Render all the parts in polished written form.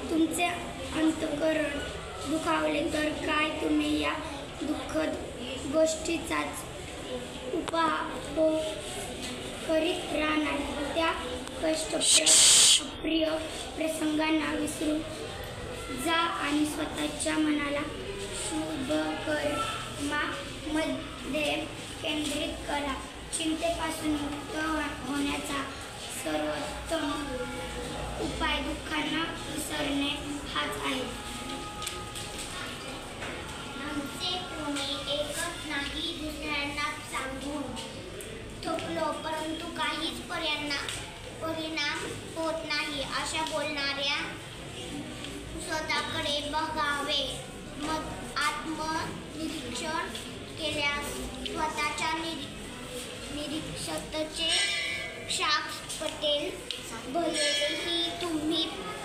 तुमचे अंतःकरण दुखावले तर काय तुम्ही या दुःखद गोष्टीचाच उपभोग करीत राहणार. त्या कष्टप्रिय प्रसंगांना विसरून जा आणि स्वतःच्या मनाला शुभकर्मामध्ये केंद्रित करा. चिंतेपासून मुक्त होण्याचा सर्वोत्तम उपाय दुःखांना विसरणे हाच आहे. आमचे कोणी एकच नाही दुसऱ्यांना सांगून थकलो परंतु काहीच परिणाम होत नाही अशा बोलणाऱ्या स्वतःकडे बघावे. आत्मनिरीक्षण केल्यास स्वतःच्या निरीक्षतेचे साक्ष पटेल. भलेही तुम्ही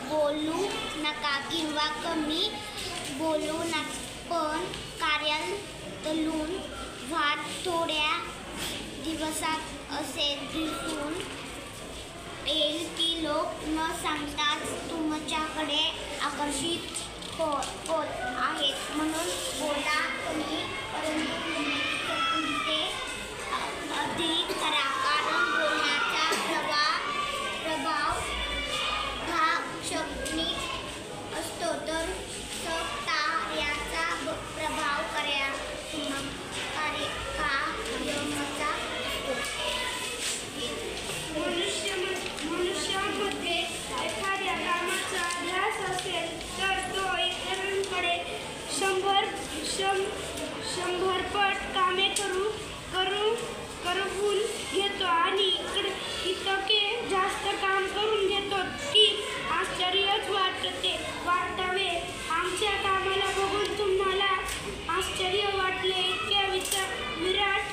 बोलू नका किंवा कमी बोलू नका पण कार्यातून वाद थोड्या दिवसात असे दिसून येईल की लोक न सांगताच तुमच्याकडे आकर्षित होत आहेत. म्हणून बोला कमी परंतु ते अधिक करा. कारण बोलण्याचा प्रभाव हा क्षणिक असतो तर कार्याचा प्रभाव कायमचा असतो. मनुष्यामध्ये एखाद्या कामाचा ध्यास असेल तर तो इतरांकडे 100 पट कामे करवून घेतो आणि इतके जास्त काम करून घेतो की आश्चर्यच वाटावे. आमच्या कामाला बघून तुम्हाला आश्चर्य वाटले इतक्या विराट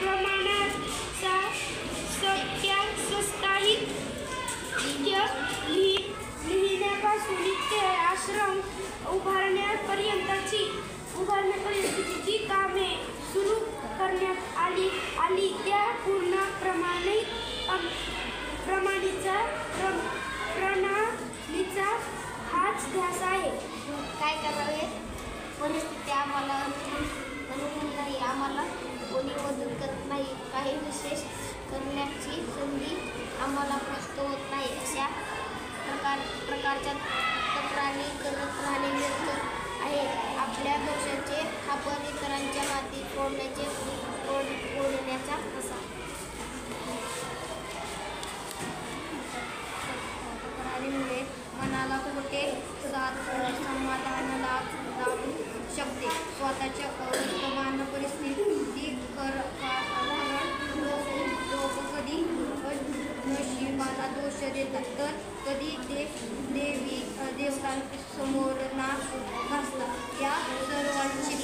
प्रमाणात सत्यासहित लिहिण्यापासून इतके आश्रम उभारण्यापर्यंतची जी कामे सुरू करण्यात आली त्या पूर्ण प्रणालीचा हाच ध्यास आहे. काय करावे? परिस्थिती आम्हाला अनुकूल नाही. आम्हाला कोणी मदत करत नाही. काही विशेष करण्याची संधी आम्हाला प्राप्त होत नाही. अशा प्रकारच्या तक्रारी करत राहणे व्यर्थ आहे. आपल्या दोषांचे आपण इतरांच्या मातीत फोडण्याचा असा. तक्रारीमुळे मनाला कुठे समाधान लाभू शकते. स्वतःच्या वर्तमान परिस्थिती लोक कधी नशिबाला दोष देतात तर कधी देवतांसमोर ना घासतात. या सर्वांची